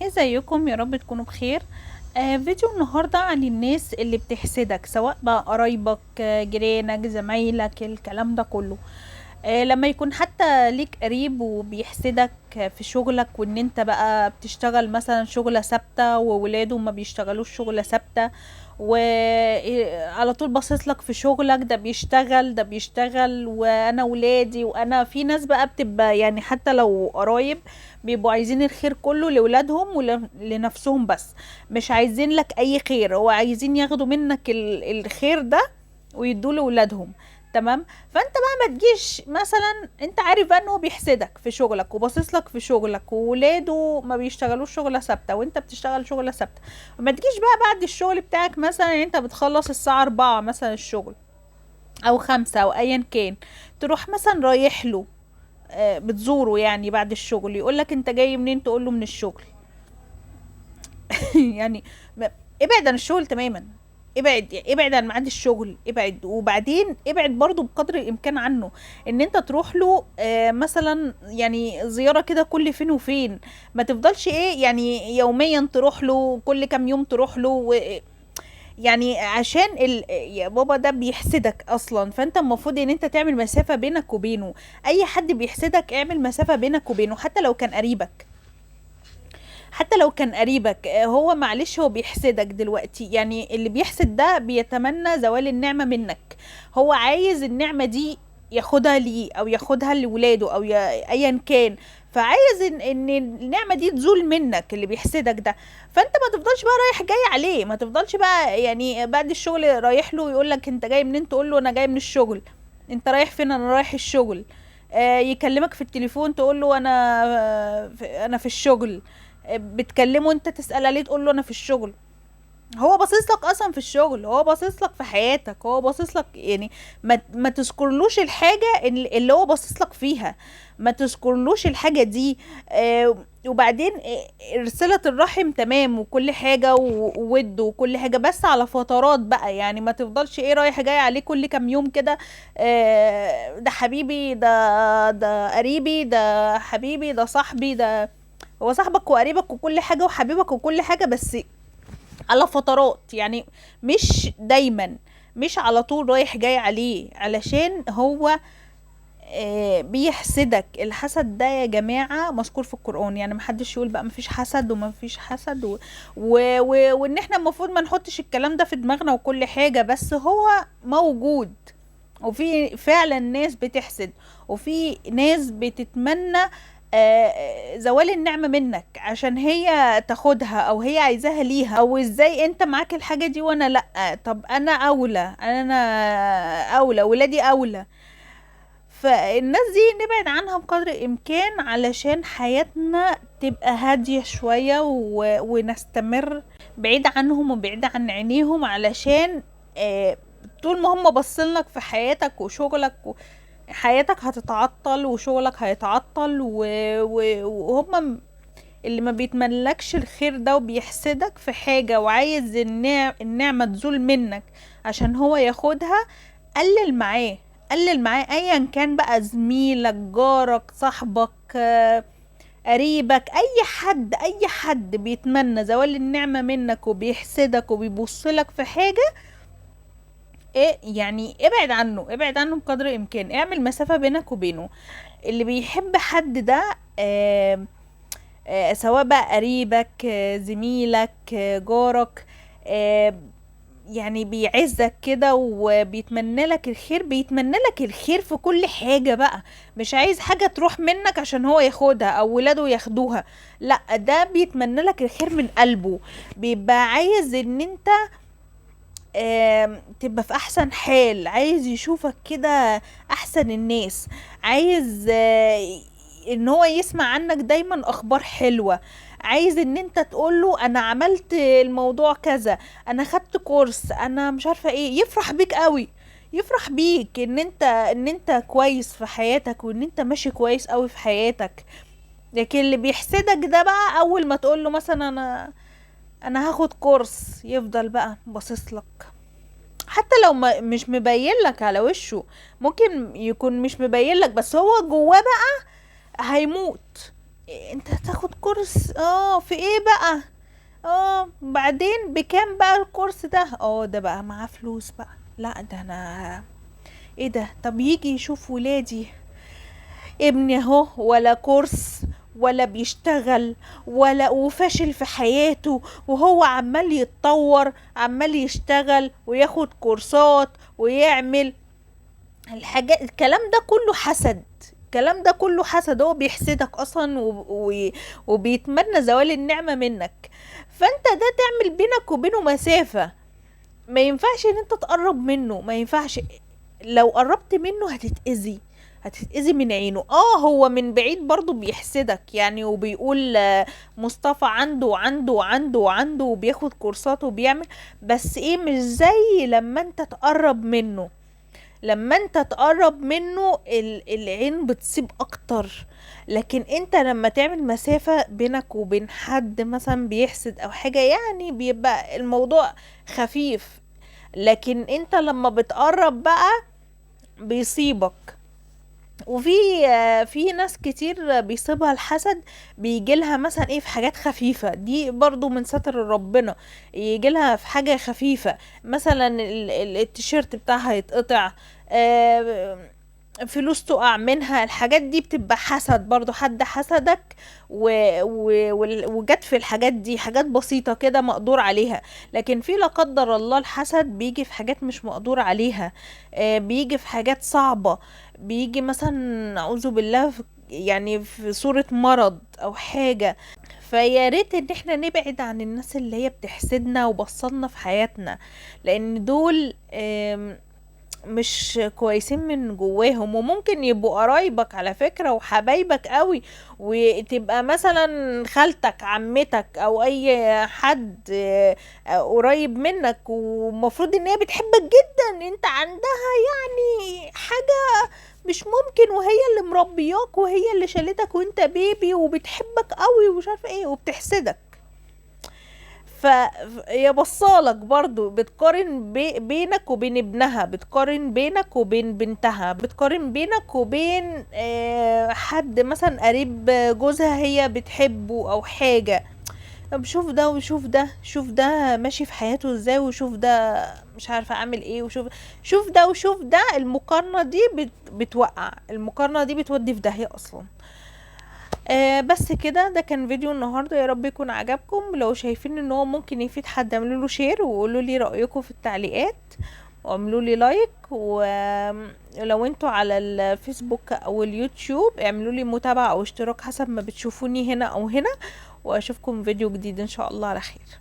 ازيكم؟ يا رب تكونوا بخير. فيديو النهاردة عن الناس اللي بتحسدك، سواء بقى قرايبك، جيرانك، زمايلك، الكلام ده كله. لما يكون حتى ليك قريب وبيحسدك في شغلك، وان انت بقى بتشتغل مثلا شغلة ثابتة وولاده ما بيشتغلوش شغلة ثابتة، وعلى طول باصص لك في شغلك، ده بيشتغل ده بيشتغل وانا ولادي. وانا في ناس بقى بتبقى يعني حتى لو قرايب بيبقوا عايزين الخير كله لولادهم ولنفسهم بس، مش عايزين لك اي خير، هو عايزين ياخدوا منك الخير ده ويدوه لولادهم. تمام. فانت بقى ما تجيش مثلا، انت عارف بقى ان هو بيحسدك في شغلك وباصص لك في شغلك وولاده ما بيشتغلوش شغله ثابته وانت بتشتغل شغله ثابته. ما تجيش بقى بعد الشغل بتاعك، مثلا انت بتخلص الساعه 4 مثلا الشغل او 5 او ايا كان، تروح مثلا رايح له، بتزوره يعني بعد الشغل، يقولك انت جاي منين، تقول له من الشغل. يعني ما- ابعد عن الشغل تماما، ابعد ابعد عن ميعاد الشغل، ابعد. وبعدين ابعد برضو بقدر الامكان عنه، ان انت تروح له مثلا يعني زيارة كده كل فين وفين. ما تفضلش ايه يعني يوميا تروح له، كل كام يوم تروح له يعني عشان يا بابا ده بيحسدك اصلا، فانت المفروض ان انت تعمل مسافة بينك وبينه. اي حد بيحسدك اعمل مسافة بينك وبينه، حتى لو كان قريبك. حتى لو كان قريبك، هو معلش هو بيحسدك دلوقتي، يعني اللي بيحسد ده بيتمنى زوال النعمة منك. هو عايز النعمة دي ياخدها ليه او ياخدها لولاده او ايا كان. فعايز ان النعمة دي تزول منك، اللي بيحسدك ده. فانت ما تفضلش بقى رايح جاي عليه، ما تفضلش بقى يعني بعد الشغل رايح له يقول لك انت جاي منين، تقول له انا جاي من الشغل. انت رايح فين؟ انا رايح الشغل. يكلمك في التليفون تقول له انا في الشغل. بتكلمه انت تسأل عليه تقول له انا في الشغل. هو باصص لك اصلا في الشغل، هو باصص لك في حياتك، هو باصص لك يعني. ما تذكرلوش الحاجة اللي هو باصص لك فيها، ما تذكرلوش الحاجة دي. وبعدين صلة الرحم تمام وكل حاجة وود وكل حاجة، بس على فترات بقى، يعني ما تفضلش ايه رايح جاي عليه كل كام يوم كده. ده حبيبي، ده قريبي، ده حبيبي، ده صاحبي، ده هو صاحبك وقريبك وكل حاجة وحبيبك وكل حاجة، بس على فترات يعني، مش دايما، مش على طول رايح جاي عليه، علشان هو بيحسدك. الحسد ده يا جماعة مذكور في القرآن، يعني محدش يقول بقى مفيش حسد ومفيش حسد وان احنا المفروض ما نحطش الكلام ده في دماغنا وكل حاجة، بس هو موجود. وفي فعلا ناس بتحسد، وفي ناس بتتمنى زوال النعمة منك عشان هي تاخدها او هي عايزاها ليها، او ازاي انت معاك الحاجة دي وانا لأ، طب انا اولى، انا اولى، ولادي اولى. فالناس دي نبعد عنها بقدر الامكان علشان حياتنا تبقى هادية شوية ونستمر بعيد عنهم وبعيد عن عينيهم، علشان آه طول ما هم باصينلك في حياتك وشغلك حياتك هتتعطل وشغلك هيتعطل وهم اللي ما بيتملكش الخير ده وبيحسدك في حاجة وعايز النعمة تزول منك عشان هو ياخدها. قلل معاه، قلل معاه ايا كان بقى، زميلك، جارك، صاحبك، قريبك، اي حد بيتمنى زوال النعمة منك وبيحسدك وبيبصلك في حاجة، ايه يعني ابعد عنه، ابعد عنه بقدر الامكان، اعمل مسافة بينك وبينه. اللي بيحب حد ده سواء بقى قريبك، زميلك، جارك، آه يعني بيعزك كده وبيتمنى لك الخير، بيتمنى لك الخير في كل حاجة بقى، مش عايز حاجة تروح منك عشان هو ياخدها او ولاده ياخدوها. لا، ده بيتمنى لك الخير من قلبه، بيبقى عايز ان انت تبقى في احسن حال، عايز يشوفك كده احسن الناس، عايز ان هو يسمع عنك دايما اخبار حلوة، عايز ان انت تقوله انا عملت الموضوع كذا، انا خدت كورس، انا مش عارفة ايه، يفرح بيك قوي، يفرح بيك ان انت كويس في حياتك وان انت ماشي كويس قوي في حياتك. لكن اللي بيحسدك ده بقى، اول ما تقوله مثلا انا هاخد كورس، يفضل بقى باصص لك، حتى لو مش مبين لك على وشه، ممكن يكون مش مبين لك بس هو جواه بقى هيموت. انت هتاخد كورس في ايه بقى؟ بعدين بكام بقى الكورس ده؟ ده بقى معاه فلوس بقى. لا ده انا ايه ده؟ طب يجي يشوف ولادي، ابني اهو ولا كورس ولا بيشتغل ولا وفاشل في حياته، وهو عمال يتطور، عمال يشتغل وياخد كورسات ويعمل الحاجات. الكلام ده كله حسد، الكلام ده كله حسد. هو بيحسدك اصلا وبيتمنى زوال النعمة منك. فانت ده تعمل بينك وبينه مسافة. ما ينفعش ان انت تقرب منه، ما ينفعش. لو قربت منه هتتأذي، هتتأذي من عينه. هو من بعيد برضو بيحسدك يعني، وبيقول مصطفى عنده وعنده وعنده وعنده وبياخد كورسات وبيعمل. بس ايه، مش زي لما انت تقرب منه. لما انت تقرب منه العين بتصيب اكتر. لكن انت لما تعمل مسافة بينك وبين حد مثلا بيحسد او حاجة، يعني بيبقى الموضوع خفيف. لكن انت لما بتقرب بقى بيصيبك. وفي في ناس كتير بيصيبها الحسد، بيجيلها مثلا ايه في حاجات خفيفة، دي برضو من ستر ربنا. يجيلها في حاجة خفيفة، مثلا التيشيرت بتاعها يتقطع، آه، فلوس تقع منها. الحاجات دي بتبقى حسد برضو، حد حسدك وجت في الحاجات دي حاجات بسيطة كده مقدور عليها. لكن في لا قدر الله الحسد بيجي في حاجات مش مقدور عليها، بيجي في حاجات صعبة. بيجي مثلا نعوذ بالله يعني في صورة مرض او حاجة. فيا ريت ان احنا نبعد عن الناس اللي هي بتحسدنا وبصلنا في حياتنا، لان دول مش كويسين من جواهم. وممكن يبقوا قرايبك على فكرة وحبايبك قوي، وتبقى مثلا خالتك، عمتك، او اي حد قريب منك، ومفروض ان هي بتحبك جدا. انت عندها يعني حاجة مش ممكن، وهي اللي مربياك وهي اللي شالتك وانت بيبي وبتحبك قوي ومش عارفه ايه، وبتحسدك. فهي بصالك برضو، بتقارن بينك وبين ابنها، بتقارن بينك وبين بنتها، بتقارن بينك وبين حد مثلا قريب جوزها هي بتحبه او حاجة. طب شوف ده وشوف ده، شوف ده ماشي في حياته ازاي، وشوف ده مش عارفة اعمل ايه، شوف ده وشوف ده. المقارنة دي بتوقع، المقارنة دي بتودي في داهية اصلا. بس كده، ده كان فيديو النهارده، يا رب يكون عجبكم. لو شايفين ان هو ممكن يفيد حد اعملوا له شير، وقولوا لي رايكم في التعليقات، واعملوا لي لايك. ولو انتوا على الفيسبوك او اليوتيوب اعملوا لي متابعة او اشتراك حسب ما بتشوفوني هنا او هنا. واشوفكم فيديو جديد ان شاء الله على خير.